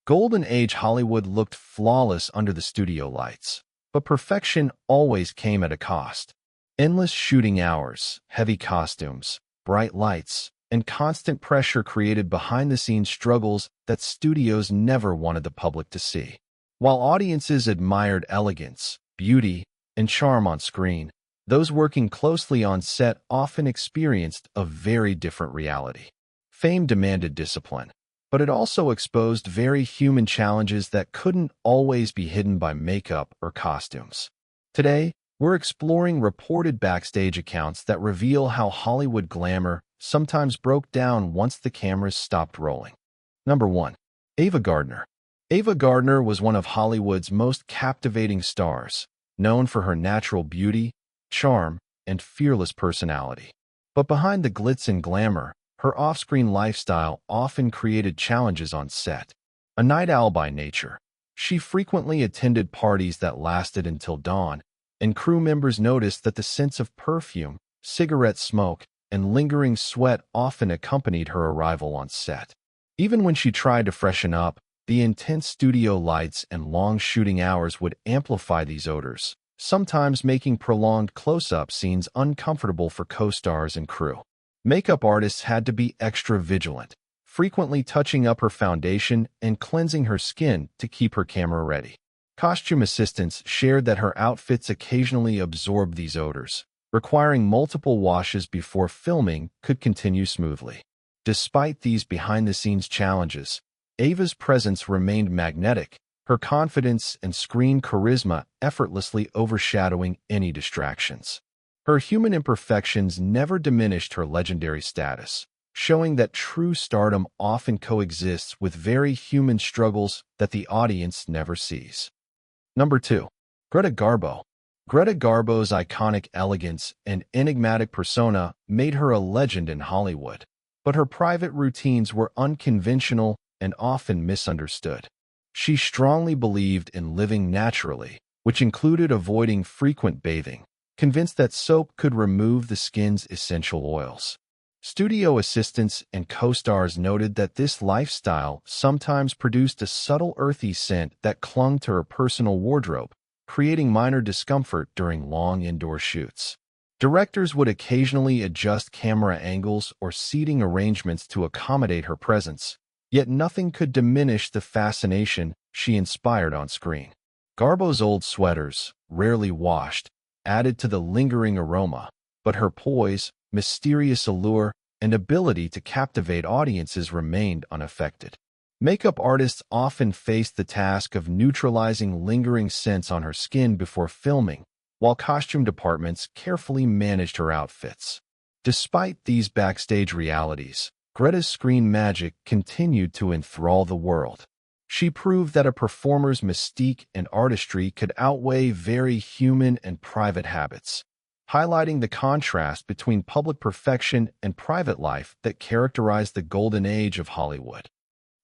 Golden Age Hollywood looked flawless under the studio lights, but perfection always came at a cost. Endless shooting hours, heavy costumes, bright lights, and constant pressure created behind-the-scenes struggles that studios never wanted the public to see. While audiences admired elegance, beauty, and charm on screen, those working closely on set often experienced a very different reality. Fame demanded discipline, but it also exposed very human challenges that couldn't always be hidden by makeup or costumes. Today, we're exploring reported backstage accounts that reveal how Hollywood glamour sometimes broke down once the cameras stopped rolling. Number 1. Ava Gardner. Ava Gardner was one of Hollywood's most captivating stars, known for her natural beauty, charm, and fearless personality. But behind the glitz and glamour, her off-screen lifestyle often created challenges on set. A night owl by nature, she frequently attended parties that lasted until dawn, and crew members noticed that the scents of perfume, cigarette smoke, and lingering sweat often accompanied her arrival on set. Even when she tried to freshen up, the intense studio lights and long shooting hours would amplify these odors, sometimes making prolonged close-up scenes uncomfortable for co-stars and crew. Makeup artists had to be extra vigilant, frequently touching up her foundation and cleansing her skin to keep her camera ready. Costume assistants shared that her outfits occasionally absorbed these odors, requiring multiple washes before filming could continue smoothly. Despite these behind-the-scenes challenges, Ava's presence remained magnetic, her confidence and screen charisma effortlessly overshadowing any distractions. Her human imperfections never diminished her legendary status, showing that true stardom often coexists with very human struggles that the audience never sees. Number 2. Greta Garbo. Greta Garbo's iconic elegance and enigmatic persona made her a legend in Hollywood, but her private routines were unconventional and often misunderstood. She strongly believed in living naturally, which included avoiding frequent bathing, convinced that soap could remove the skin's essential oils. Studio assistants and co-stars noted that this lifestyle sometimes produced a subtle earthy scent that clung to her personal wardrobe, creating minor discomfort during long indoor shoots. Directors would occasionally adjust camera angles or seating arrangements to accommodate her presence, yet nothing could diminish the fascination she inspired on screen. Garbo's old sweaters, rarely washed, added to the lingering aroma, but her poise, mysterious allure, and ability to captivate audiences remained unaffected. Makeup artists often faced the task of neutralizing lingering scents on her skin before filming, while costume departments carefully managed her outfits. Despite these backstage realities, Greta's screen magic continued to enthrall the world. She proved that a performer's mystique and artistry could outweigh very human and private habits, highlighting the contrast between public perfection and private life that characterized the golden age of Hollywood.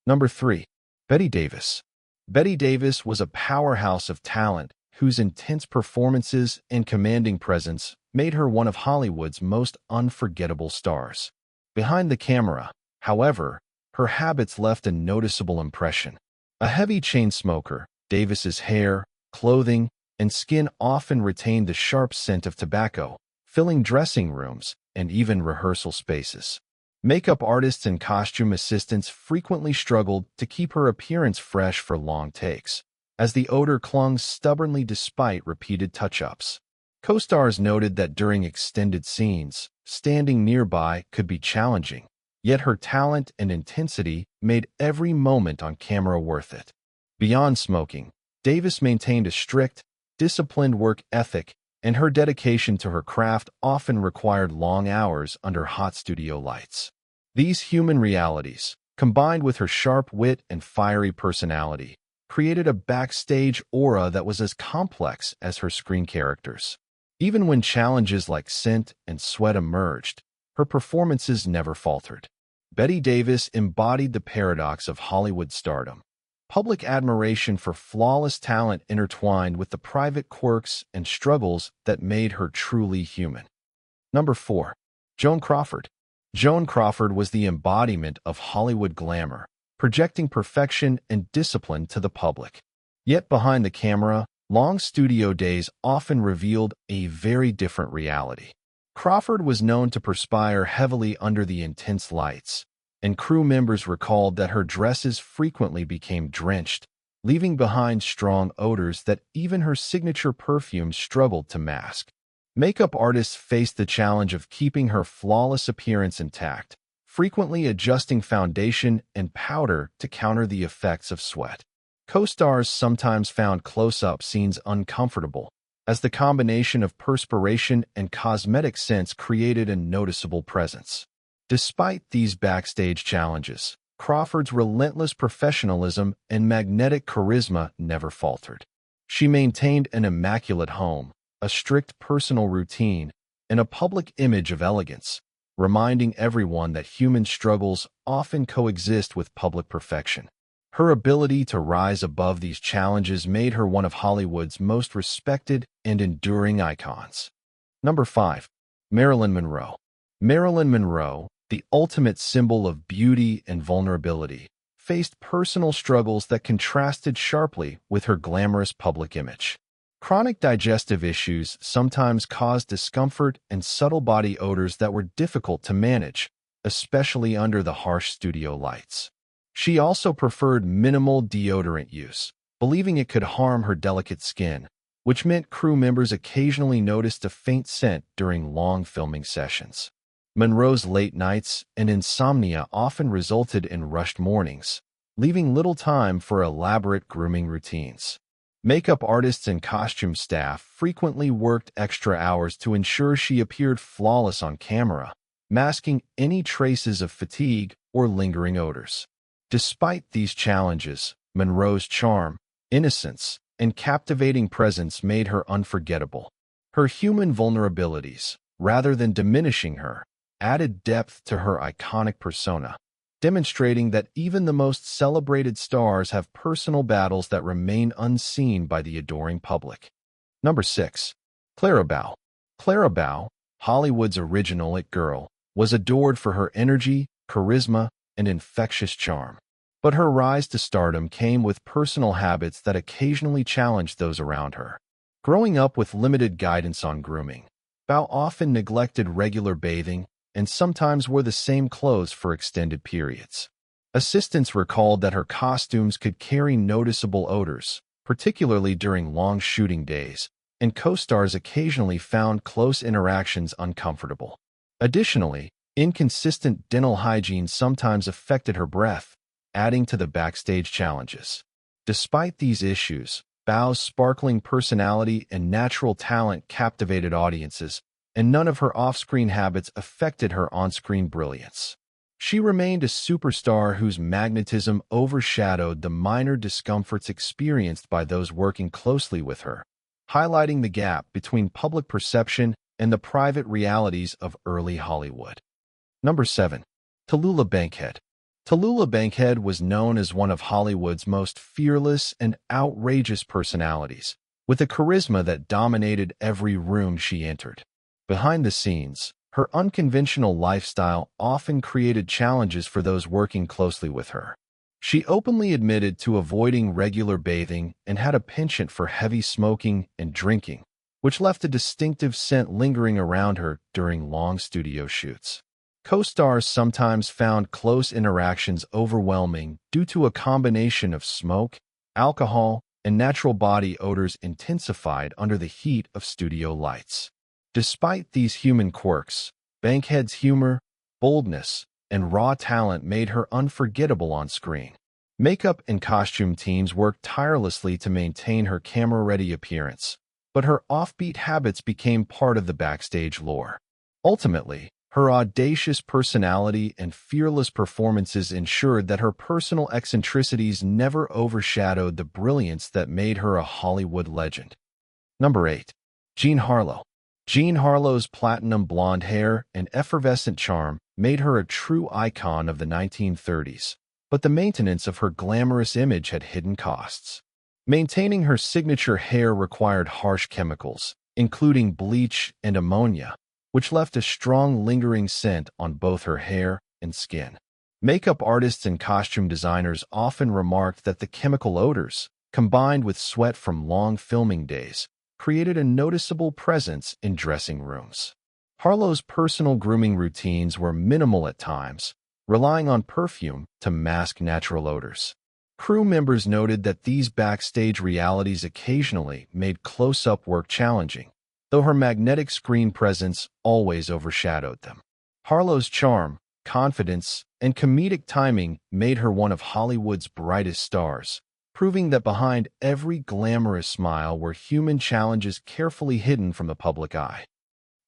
Number 3. Bette Davis. Bette Davis was a powerhouse of talent whose intense performances and commanding presence made her one of Hollywood's most unforgettable stars. Behind the camera, however, her habits left a noticeable impression. A heavy chain smoker, Davis's hair, clothing, and skin often retained the sharp scent of tobacco, filling dressing rooms and even rehearsal spaces. Makeup artists and costume assistants frequently struggled to keep her appearance fresh for long takes, as the odor clung stubbornly despite repeated touch-ups. Co-stars noted that during extended scenes, standing nearby could be challenging, yet her talent and intensity made every moment on camera worth it. Beyond smoking, Davis maintained a strict, disciplined work ethic, and her dedication to her craft often required long hours under hot studio lights. These human realities, combined with her sharp wit and fiery personality, created a backstage aura that was as complex as her screen characters. Even when challenges like scent and sweat emerged, her performances never faltered. Bette Davis embodied the paradox of Hollywood stardom. Public admiration for flawless talent intertwined with the private quirks and struggles that made her truly human. Number 4. Joan Crawford. Joan Crawford was the embodiment of Hollywood glamour, projecting perfection and discipline to the public. Yet behind the camera, long studio days often revealed a very different reality. Crawford was known to perspire heavily under the intense lights, and crew members recalled that her dresses frequently became drenched, leaving behind strong odors that even her signature perfume struggled to mask. Makeup artists faced the challenge of keeping her flawless appearance intact, frequently adjusting foundation and powder to counter the effects of sweat. Co-stars sometimes found close-up scenes uncomfortable, as the combination of perspiration and cosmetic scents created a noticeable presence. Despite these backstage challenges, Crawford's relentless professionalism and magnetic charisma never faltered. She maintained an immaculate home, a strict personal routine, and a public image of elegance, reminding everyone that human struggles often coexist with public perfection. Her ability to rise above these challenges made her one of Hollywood's most respected and enduring icons. Number 5. Marilyn Monroe. Marilyn Monroe, the ultimate symbol of beauty and vulnerability, faced personal struggles that contrasted sharply with her glamorous public image. Chronic digestive issues sometimes caused discomfort and subtle body odors that were difficult to manage, especially under the harsh studio lights. She also preferred minimal deodorant use, believing it could harm her delicate skin, which meant crew members occasionally noticed a faint scent during long filming sessions. Monroe's late nights and insomnia often resulted in rushed mornings, leaving little time for elaborate grooming routines. Makeup artists and costume staff frequently worked extra hours to ensure she appeared flawless on camera, masking any traces of fatigue or lingering odors. Despite these challenges, Monroe's charm, innocence, and captivating presence made her unforgettable. Her human vulnerabilities, rather than diminishing her, added depth to her iconic persona, demonstrating that even the most celebrated stars have personal battles that remain unseen by the adoring public. Number 6. Clara Bow. Clara Bow, Hollywood's original it girl, was adored for her energy, charisma, and infectious charm. But her rise to stardom came with personal habits that occasionally challenged those around her. Growing up with limited guidance on grooming, Bow often neglected regular bathing and sometimes wore the same clothes for extended periods. Assistants recalled that her costumes could carry noticeable odors, particularly during long shooting days, and co-stars occasionally found close interactions uncomfortable. Additionally, inconsistent dental hygiene sometimes affected her breath, adding to the backstage challenges. Despite these issues, Bow's sparkling personality and natural talent captivated audiences, and none of her off-screen habits affected her on-screen brilliance. She remained a superstar whose magnetism overshadowed the minor discomforts experienced by those working closely with her, highlighting the gap between public perception and the private realities of early Hollywood. Number 7. Tallulah Bankhead. Tallulah Bankhead was known as one of Hollywood's most fearless and outrageous personalities, with a charisma that dominated every room she entered. Behind the scenes, her unconventional lifestyle often created challenges for those working closely with her. She openly admitted to avoiding regular bathing and had a penchant for heavy smoking and drinking, which left a distinctive scent lingering around her during long studio shoots. Co-stars sometimes found close interactions overwhelming due to a combination of smoke, alcohol, and natural body odors intensified under the heat of studio lights. Despite these human quirks, Bankhead's humor, boldness, and raw talent made her unforgettable on screen. Makeup and costume teams worked tirelessly to maintain her camera-ready appearance, but her offbeat habits became part of the backstage lore. Ultimately, her audacious personality and fearless performances ensured that her personal eccentricities never overshadowed the brilliance that made her a Hollywood legend. Number 8. Jean Harlow. Jean Harlow's platinum blonde hair and effervescent charm made her a true icon of the 1930s, but the maintenance of her glamorous image had hidden costs. Maintaining her signature hair required harsh chemicals, including bleach and ammonia, which left a strong lingering scent on both her hair and skin. Makeup artists and costume designers often remarked that the chemical odors, combined with sweat from long filming days, created a noticeable presence in dressing rooms. Harlow's personal grooming routines were minimal at times, relying on perfume to mask natural odors. Crew members noted that these backstage realities occasionally made close-up work challenging, though her magnetic screen presence always overshadowed them. Harlow's charm, confidence, and comedic timing made her one of Hollywood's brightest stars, proving that behind every glamorous smile were human challenges carefully hidden from the public eye.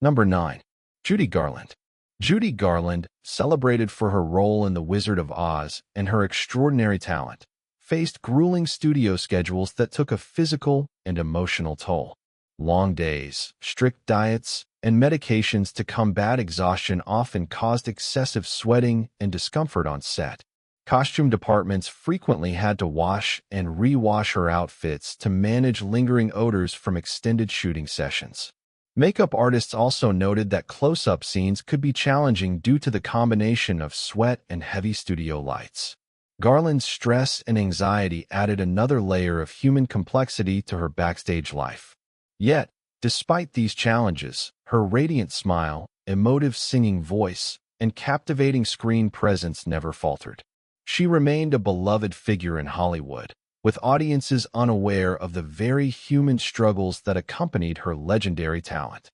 Number 9. Judy Garland. Judy Garland, celebrated for her role in The Wizard of Oz and her extraordinary talent, faced grueling studio schedules that took a physical and emotional toll. Long days, strict diets, and medications to combat exhaustion often caused excessive sweating and discomfort on set. Costume departments frequently had to wash and re-wash her outfits to manage lingering odors from extended shooting sessions. Makeup artists also noted that close-up scenes could be challenging due to the combination of sweat and heavy studio lights. Garland's stress and anxiety added another layer of human complexity to her backstage life. Yet, despite these challenges, her radiant smile, emotive singing voice, and captivating screen presence never faltered. She remained a beloved figure in Hollywood, with audiences unaware of the very human struggles that accompanied her legendary talent.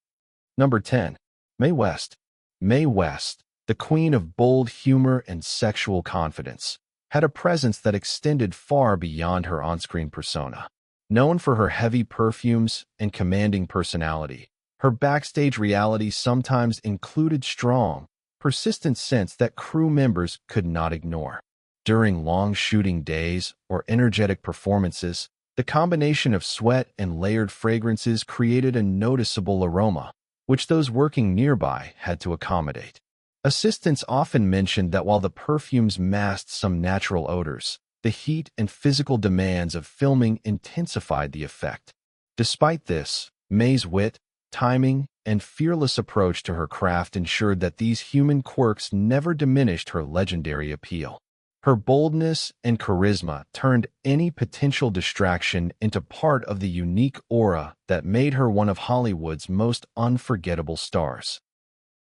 Number 10. Mae West. Mae West, the queen of bold humor and sexual confidence, had a presence that extended far beyond her on-screen persona. Known for her heavy perfumes and commanding personality, her backstage reality sometimes included strong, persistent scents that crew members could not ignore. During long shooting days or energetic performances, the combination of sweat and layered fragrances created a noticeable aroma, which those working nearby had to accommodate. Assistants often mentioned that while the perfumes masked some natural odors, the heat and physical demands of filming intensified the effect. Despite this, Mae's wit, timing, and fearless approach to her craft ensured that these human quirks never diminished her legendary appeal. Her boldness and charisma turned any potential distraction into part of the unique aura that made her one of Hollywood's most unforgettable stars.